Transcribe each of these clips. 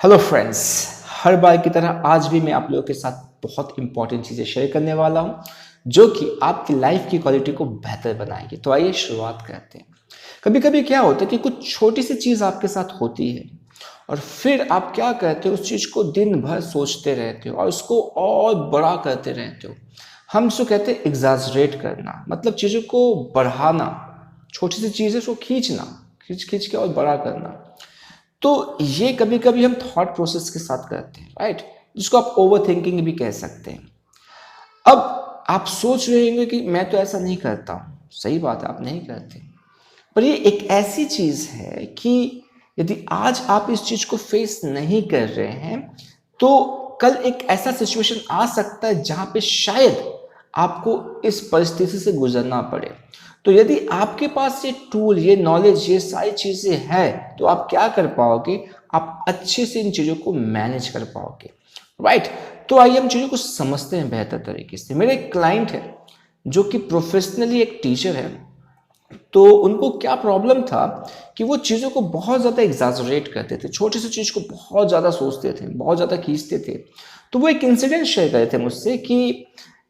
Hello friends, हर बार की तरह आज भी मैं आप लोगों के साथ बहुत इंपॉर्टेंट चीज़ें शेयर करने वाला हूं जो कि आपकी लाइफ की क्वालिटी को बेहतर बनाएगी। तो आइए शुरुआत करते हैं। कभी कभी क्या होता है कि कुछ छोटी सी चीज़ आपके साथ होती है और फिर आप क्या करते हो, उस चीज़ को दिन भर सोचते रहते हो और उसको और बड़ा करते रहते हो। हम इसको कहते हैं एग्जाजरेट करना, मतलब चीज़ों को बढ़ाना, छोटी सी चीज़ है उसको खींचना, खींच खींच के और बड़ा करना। तो ये कभी कभी हम थॉट प्रोसेस के साथ करते हैं, राइट, जिसको आप ओवर थिंकिंग भी कह सकते हैं। अब आप सोच रहे होंगे कि मैं तो ऐसा नहीं करता हूँ। सही बात है, आप नहीं करते, पर ये एक ऐसी चीज है कि यदि आज आप इस चीज को फेस नहीं कर रहे हैं तो कल एक ऐसा सिचुएशन आ सकता है जहां पे शायद आपको इस परिस्थिति से गुजरना पड़े। तो यदि आपके पास ये टूल, ये नॉलेज, ये सारी चीजें हैं तो आप क्या कर पाओगे, आप अच्छे से इन चीजों को मैनेज कर पाओगे, राइट। तो आइए हम चीजों को समझते हैं बेहतर तरीके से। मेरे एक क्लाइंट है जो कि प्रोफेशनली एक टीचर है। तो उनको क्या प्रॉब्लम था कि वो चीज़ों को बहुत ज़्यादा एग्जाजरेट करते थे, छोटी सी चीज़ को बहुत ज़्यादा सोचते थे, बहुत ज़्यादा खींचते थे। तो वो एक इंसिडेंट शेयर करे थे मुझसे कि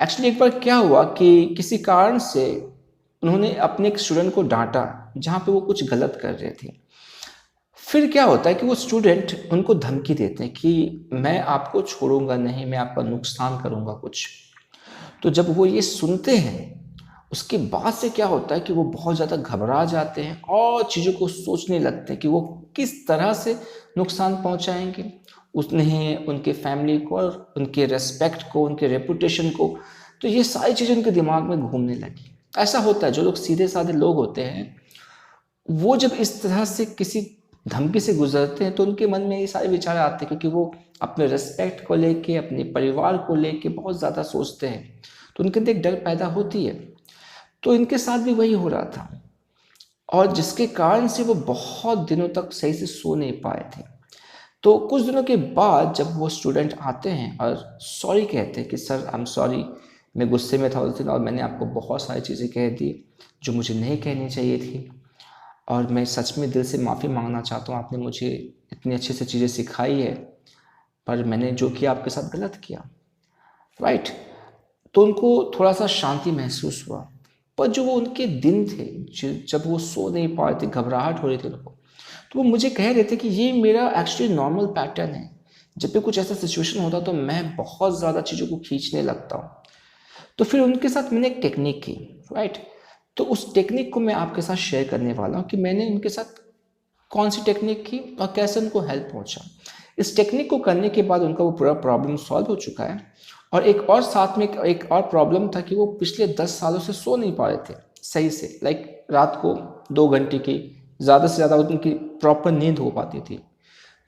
एक्चुअली एक बार क्या हुआ कि किसी कारण से उन्होंने अपने एक स्टूडेंट को डांटा जहाँ पे वो कुछ गलत कर रहे थे। फिर क्या होता है कि वो स्टूडेंट उनको धमकी देते हैं कि मैं आपको छोड़ूंगा नहीं, मैं आपका नुकसान करूंगा कुछ। तो जब वो ये सुनते हैं उसके बाद से क्या होता है कि वो बहुत ज़्यादा घबरा जाते हैं और चीज़ों को सोचने लगते हैं कि वो किस तरह से नुकसान पहुंचाएंगे उन्हें, उनके फैमिली को और उनके रेस्पेक्ट को, उनके रेपुटेशन को। तो ये सारी चीज़ें उनके दिमाग में घूमने लगी। ऐसा होता है, जो लोग सीधे साधे लोग होते हैं वो जब इस तरह से किसी धमकी से गुजरते हैं तो उनके मन में ये सारे विचार आते हैं, क्योंकि वो अपने रेस्पेक्ट को लेके, अपने परिवार को लेके बहुत ज़्यादा सोचते हैं। तो उनके अंदर एक डर पैदा होती है। तो इनके साथ भी वही हो रहा था और जिसके कारण से वो बहुत दिनों तक सही से सो नहीं पाए थे। तो कुछ दिनों के बाद जब वो स्टूडेंट आते हैं और सॉरी कहते हैं कि सर आई एम सॉरी, मैं गुस्से में था उस दिन और मैंने आपको बहुत सारी चीज़ें कह दी जो मुझे नहीं कहनी चाहिए थी, और मैं सच में दिल से माफ़ी मांगना चाहता हूँ। आपने मुझे इतनी अच्छे से चीज़ें सिखाई है, पर मैंने जो किया आपके साथ गलत किया, राइट। तो उनको थोड़ा सा शांति महसूस हुआ। पर जो वो उनके दिन थे, जब वो सो नहीं पा रहे थे, घबराहट हो रही थी उनको, तो वो मुझे कह रहे थे कि ये मेरा एक्चुअली नॉर्मल पैटर्न है। जब भी कुछ ऐसा सिचुएशन होता तो मैं बहुत ज़्यादा चीज़ों को खींचने लगता हूँ। तो फिर उनके साथ मैंने एक टेक्निक की, राइट। तो उस टेक्निक को मैं आपके साथ शेयर करने वाला हूँ कि मैंने उनके साथ कौन सी टेक्निक की और कैसे उनको हेल्प पहुंचा। इस टेक्निक को करने के बाद उनका वो पूरा प्रॉब्लम सॉल्व हो चुका है। और एक और साथ में एक और प्रॉब्लम था कि वो पिछले 10 सालों से सो नहीं पा रहे थे सही से, लाइक रात को 2 घंटे की, ज़्यादा से ज़्यादा उनकी प्रॉपर नींद हो पाती थी।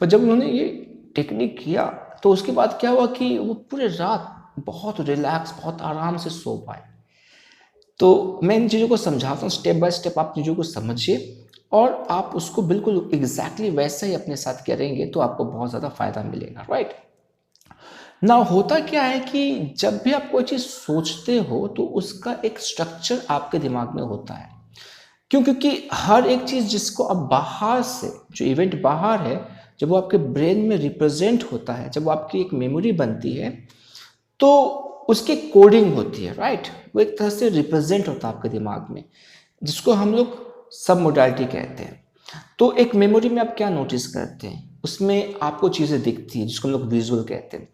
पर जब उन्होंने ये टेक्निक किया तो उसके बाद क्या हुआ कि वो पूरे रात बहुत रिलैक्स, बहुत आराम से सो पाए। तो मैं इन चीज़ों को समझाता हूँ स्टेप बाय स्टेप, आप चीज़ों को समझिए और आप उसको बिल्कुल एग्जैक्टली वैसा ही अपने साथ करेंगे तो आपको बहुत ज़्यादा फायदा मिलेगा, राइट। ना होता क्या है कि जब भी आप कोई चीज़ सोचते हो तो उसका एक स्ट्रक्चर आपके दिमाग में होता है। क्यों? क्योंकि हर एक चीज़ जिसको अब बाहर से, जो इवेंट बाहर है, जब वो आपके ब्रेन में रिप्रेजेंट होता है, जब वो आपकी एक मेमोरी बनती है तो उसकी कोडिंग होती है, राइट। वो एक तरह से रिप्रेजेंट होता है आपके दिमाग में, जिसको हम लोग सब मोडालिटी कहते हैं। तो एक मेमोरी में आप क्या नोटिस करते हैं, उसमें आपको चीज़ें दिखती हैं जिसको हम लोग विजुअल कहते हैं।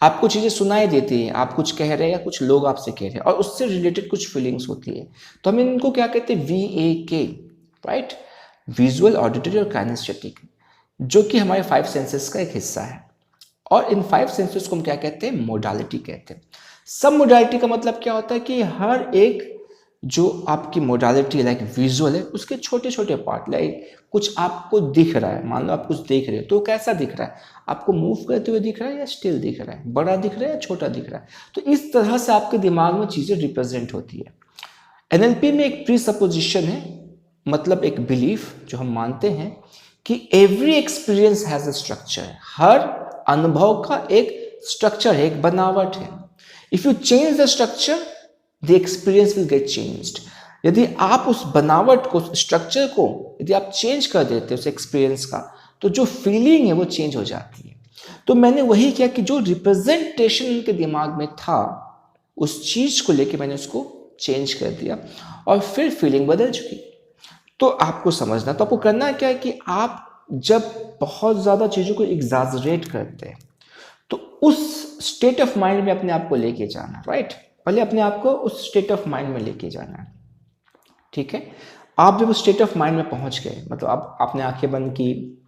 आपको चीज़ें सुनाई देती हैं, आप कुछ कह रहे हैं या कुछ लोग आपसे कह रहे हैं और उससे रिलेटेड कुछ फीलिंग्स होती है। तो हम इनको क्या कहते हैं, VAK, राइट, विजुअल, ऑडिटरी और काइनेस्थेटिक, जो कि हमारे 5 सेंसेस का एक हिस्सा है। और इन 5 सेंसेस को हम क्या कहते हैं, मोडालिटी कहते हैं। सब मोडालिटी का मतलब क्या होता है कि हर एक जो आपकी मोडालिटी लाइक विजुअल है उसके छोटे छोटे पार्ट, लाइक कुछ आपको दिख रहा है, मान लो आप कुछ देख रहे हो तो कैसा दिख रहा है, आपको मूव करते हुए दिख रहा है या स्टिल दिख रहा है, बड़ा दिख रहा है या छोटा दिख रहा है। तो इस तरह से आपके दिमाग में चीजें रिप्रेजेंट होती है। NLP में एक प्री सपोजिशन है, मतलब एक बिलीफ जो हम मानते हैं कि every experience has a structure, हर अनुभव का एक स्ट्रक्चर है, एक बनावट है। If you change the structure the experience will get changed. यदि आप उस बनावट को, स्ट्रक्चर को यदि आप चेंज कर देते हो उस एक्सपीरियंस का, तो जो फीलिंग है वो चेंज हो जाती है। तो मैंने वही किया कि जो रिप्रेजेंटेशन उनके दिमाग में था उस चीज को लेके मैंने उसको चेंज कर दिया और फिर फीलिंग बदल चुकी। तो आपको समझना, तो आपको करना क्या है कि आप जब बहुत ज्यादा चीजों को एग्जैजरेट करते हैं तो उस स्टेट ऑफ माइंड में अपने आप को लेके जाना, राइट। पहले अपने आप को उस स्टेट ऑफ माइंड में लेके जाना है, ठीक है। आप जब उस स्टेट ऑफ माइंड में पहुंच गए, मतलब आप आपने आंखें बंद की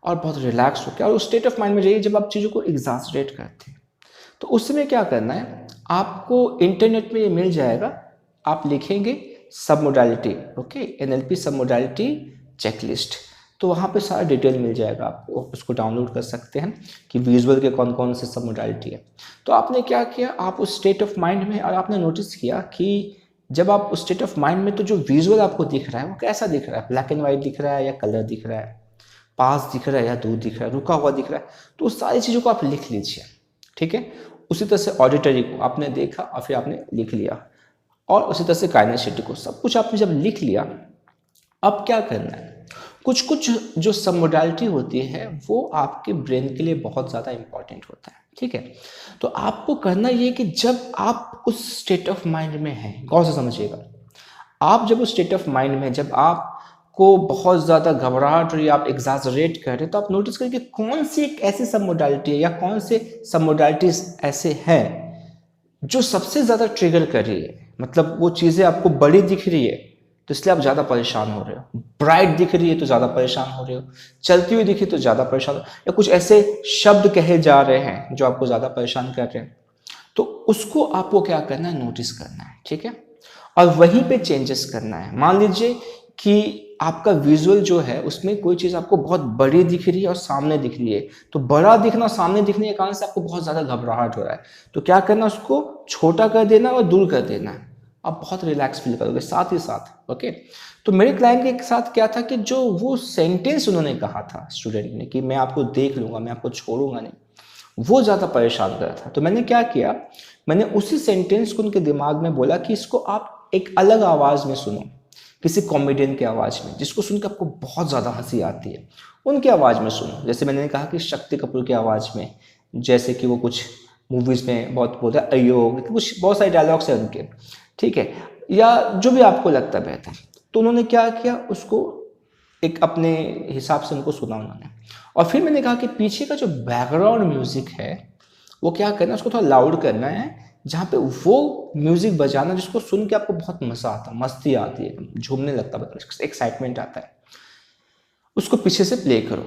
और बहुत रिलैक्स हो गया और उस स्टेट ऑफ माइंड में जाइए जब आप चीज़ों को एग्जैजरेट करते हैं। तो उस समय क्या करना है, आपको इंटरनेट में ये मिल जाएगा, आप लिखेंगे सब मोडालिटी, ओके, एनएलपी सब मोडालिटी चेकलिस्ट, तो वहाँ पे सारा डिटेल मिल जाएगा आपको, उसको डाउनलोड कर सकते हैं कि विजुअल के कौन कौन से सब मोडालिटी है। तो आपने क्या किया, आप उस स्टेट ऑफ माइंड में, और आपने नोटिस किया कि जब आप उस स्टेट ऑफ माइंड में, तो जो विजुअल आपको दिख रहा है वो कैसा दिख रहा है, ब्लैक एंड व्हाइट दिख रहा है या कलर दिख रहा है, पास दिख रहा है या दूर दिख रहा है, रुका हुआ दिख रहा है, तो उस सारी चीज़ों को आप लिख लीजिए, ठीक है। उसी तरह से ऑडिटरी को आपने देखा और फिर आपने लिख लिया, और उसी तरह से काइनेस्थेटिक को, सब कुछ आपने जब लिख लिया, अब क्या करना है, कुछ कुछ जो सब मोडालिटी होती है वो आपके ब्रेन के लिए बहुत ज़्यादा इंपॉर्टेंट होता है, ठीक है। तो आपको करना ये कि जब आप उस स्टेट ऑफ माइंड में हैं, गौर से समझिएगा, आप जब उस स्टेट ऑफ माइंड में, जब आपको बहुत ज़्यादा घबराहट और आप एग्जैजरेट कर रहे हैं, तो आप नोटिस करिए कि कौन सी एक ऐसी सब मोडालिटी है या कौन से सब मोडालिटीज ऐसे हैं जो सबसे ज़्यादा ट्रिगर कर रही है, मतलब वो चीज़ें आपको बड़ी दिख रही है तो इसलिए आप ज़्यादा परेशान हो रहे हो, ब्राइट दिख रही है तो ज़्यादा परेशान हो रहे हो, चलती हुई दिखी तो ज़्यादा परेशान हो, या कुछ ऐसे शब्द कहे जा रहे हैं जो आपको ज़्यादा परेशान कर रहे हैं, तो उसको आपको क्या करना है, नोटिस करना है, ठीक है। और वहीं पे चेंजेस करना है। मान लीजिए कि आपका विजुअल जो है उसमें कोई चीज़ आपको बहुत बड़ी दिख रही है और सामने दिख रही है, तो बड़ा दिखना, सामने दिखने के कारण से आपको बहुत ज़्यादा घबराहट हो रहा है, तो क्या करना, उसको छोटा कर देना और दूर कर देना है, आप बहुत रिलैक्स फील करोगे साथ ही साथ, ओके। तो मेरे क्लाइंट के साथ क्या था कि जो वो सेंटेंस उन्होंने कहा था स्टूडेंट ने कि मैं आपको देख लूंगा, मैं आपको छोड़ूंगा नहीं, वो ज़्यादा परेशान कर रहा था। तो मैंने क्या किया, मैंने उसी सेंटेंस को उनके दिमाग में बोला कि इसको आप एक अलग आवाज़ में सुनो, किसी कॉमेडियन की आवाज़ में, जिसको सुनकर आपको बहुत ज़्यादा हंसी आती है, उनकी आवाज़ में सुनो। जैसे मैंने कहा कि शक्ति कपूर की आवाज़ में, जैसे कि वो कुछ मूवीज़ में बहुत बोलते हैं अयो, कुछ बहुत सारे डायलॉग्स हैं उनके, ठीक है, या जो भी आपको लगता है बेहतर। तो उन्होंने क्या किया, उसको एक अपने हिसाब से उनको सुना उन्होंने, और फिर मैंने कहा कि पीछे का जो बैकग्राउंड म्यूजिक है वो क्या करना है, उसको थोड़ा लाउड करना है, जहाँ पे वो म्यूजिक बजाना जिसको सुन के आपको बहुत मजा आता, मस्ती आती है, झूमने लगता है, एक्साइटमेंट आता है, उसको पीछे से प्ले करो।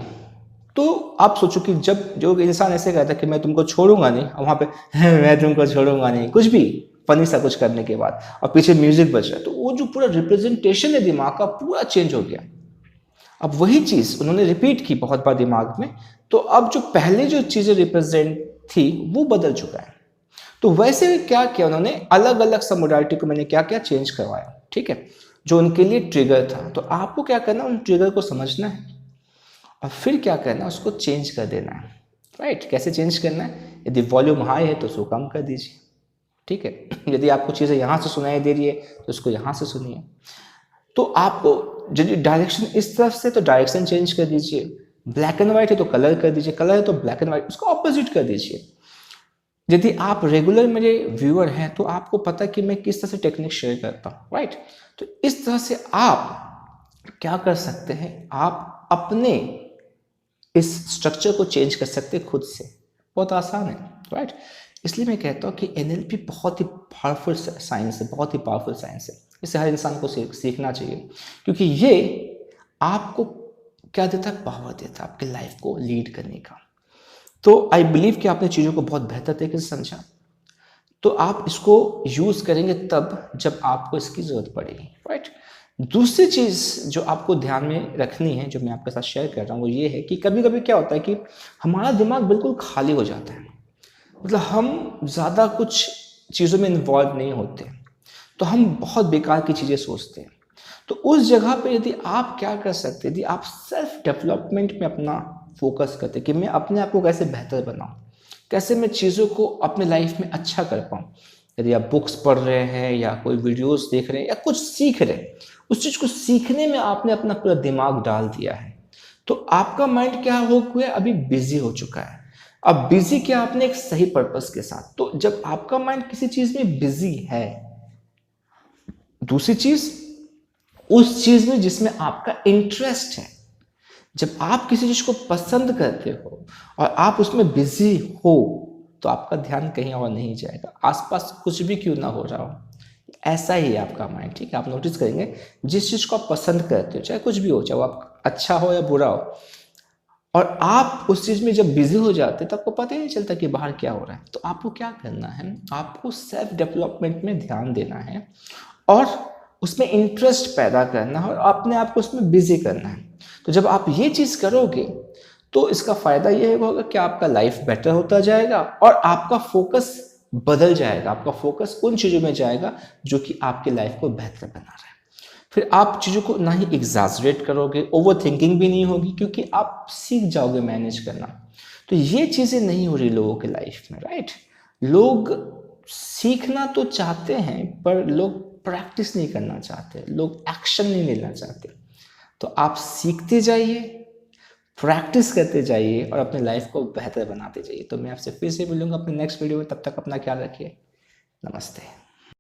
तो आप सोचो कि जब जो इंसान ऐसे कहता है कि मैं तुमको छोड़ूंगा नहीं, और वहां पे मैं तुमको छोड़ूंगा नहीं, कुछ भी फनी सा कुछ करने के बाद, और पीछे म्यूजिक बज रहा है, तो वो जो पूरा रिप्रेजेंटेशन है दिमाग का पूरा चेंज हो गया। अब वही चीज उन्होंने रिपीट की बहुत बार दिमाग में, तो अब जो पहले जो चीजें रिप्रेजेंट थी वो बदल चुका है। तो वैसे क्या किया उन्होंने, अलग अलग सब मोडालिटी को मैंने क्या किया, चेंज करवाया, ठीक है, जो उनके लिए ट्रिगर था। तो आपको क्या करना, उन ट्रिगर को समझना है और फिर क्या करना, उसको चेंज कर देना है, राइट। कैसे चेंज करना है, यदि वॉल्यूम हाई है तो उसको कम कर दीजिए, ठीक है, यदि आपको चीज़ें यहाँ से सुनाई दे रही है तो उसको यहाँ से सुनिए। तो आपको यदि डायरेक्शन इस तरफ से तो डायरेक्शन चेंज कर दीजिए, ब्लैक एंड व्हाइट है तो कलर कर दीजिए, कलर है तो ब्लैक एंड व्हाइट, उसको ऑपोजिट कर दीजिए। यदि आप रेगुलर मेरे व्यूअर हैं तो आपको पता कि मैं किस तरह से टेक्निक शेयर करता हूँ, राइट। तो इस तरह से आप क्या कर सकते हैं, आप अपने इस स्ट्रक्चर को चेंज कर सकते हैं खुद से, बहुत आसान है, राइट। इसलिए मैं कहता हूँ कि एनएलपी बहुत ही पावरफुल साइंस है, बहुत ही पावरफुल साइंस है, इसे हर इंसान को सीखना चाहिए, क्योंकि ये आपको क्या देता है, पावर देता है आपके लाइफ को लीड करने का। तो आई बिलीव कि आपने चीज़ों को बहुत बेहतर तरीके से समझा, तो आप इसको यूज़ करेंगे तब जब आपको इसकी ज़रूरत पड़ेगी, राइट। दूसरी चीज़ जो आपको ध्यान में रखनी है, जो मैं आपके साथ शेयर कर रहा हूँ, वो ये है कि कभी कभी क्या होता है कि हमारा दिमाग बिल्कुल खाली हो जाता है, मतलब हम ज़्यादा कुछ चीज़ों में इन्वॉल्व नहीं होते, तो हम बहुत बेकार की चीज़ें सोचते हैं। तो उस जगह पे यदि आप क्या कर सकते हैं, यदि आप सेल्फ डेवलपमेंट में अपना फोकस करते कि मैं अपने आप को कैसे बेहतर बनाऊं, कैसे मैं चीज़ों को अपने लाइफ में अच्छा कर पाऊं, यदि आप बुक्स पढ़ रहे हैं या कोई वीडियोस देख रहे हैं या कुछ सीख रहे हैं, उस चीज़ को सीखने में आपने अपना पूरा दिमाग डाल दिया है, तो आपका माइंड क्या हो गया, अभी बिजी हो चुका है। अब बिजी किया आपने एक सही पर्पस के साथ, तो जब आपका माइंड किसी चीज में बिजी है, दूसरी चीज उस चीज में जिसमें आपका इंटरेस्ट है, जब आप किसी चीज को पसंद करते हो और आप उसमें बिजी हो, तो आपका ध्यान कहीं और नहीं जाएगा, आसपास कुछ भी क्यों ना हो रहा हो। ऐसा ही है आपका माइंड, ठीक है। आप नोटिस करेंगे जिस चीज को आप पसंद करते हो, चाहे कुछ भी हो, चाहे वो आप अच्छा हो या बुरा हो, और आप उस चीज में जब बिजी हो जाते हैं तो आपको पता ही नहीं चलता कि बाहर क्या हो रहा है। तो आपको क्या करना है, आपको सेल्फ डेवलपमेंट में ध्यान देना है और उसमें इंटरेस्ट पैदा करना है और अपने आप को उसमें बिजी करना है। तो जब आप ये चीज करोगे तो इसका फायदा ये होगा कि आपका लाइफ बेटर होता जाएगा और आपका फोकस बदल जाएगा, आपका फोकस उन चीजों में जाएगा जो कि आपकी लाइफ को बेहतर बना रहा है। फिर आप चीज़ों को ना ही एग्जाजरेट करोगे, ओवर थिंकिंग भी नहीं होगी, क्योंकि आप सीख जाओगे मैनेज करना। तो ये चीज़ें नहीं हो रही लोगों के लाइफ में, राइट। लोग सीखना तो चाहते हैं पर लोग प्रैक्टिस नहीं करना चाहते, लोग एक्शन नहीं लेना चाहते। तो आप सीखते जाइए, प्रैक्टिस करते जाइए और अपने लाइफ को बेहतर बनाते जाइए। तो मैं आपसे फिर से मिलूंगा अपने नेक्स्ट वीडियो में, तब तक अपना ख्याल रखिए। नमस्ते।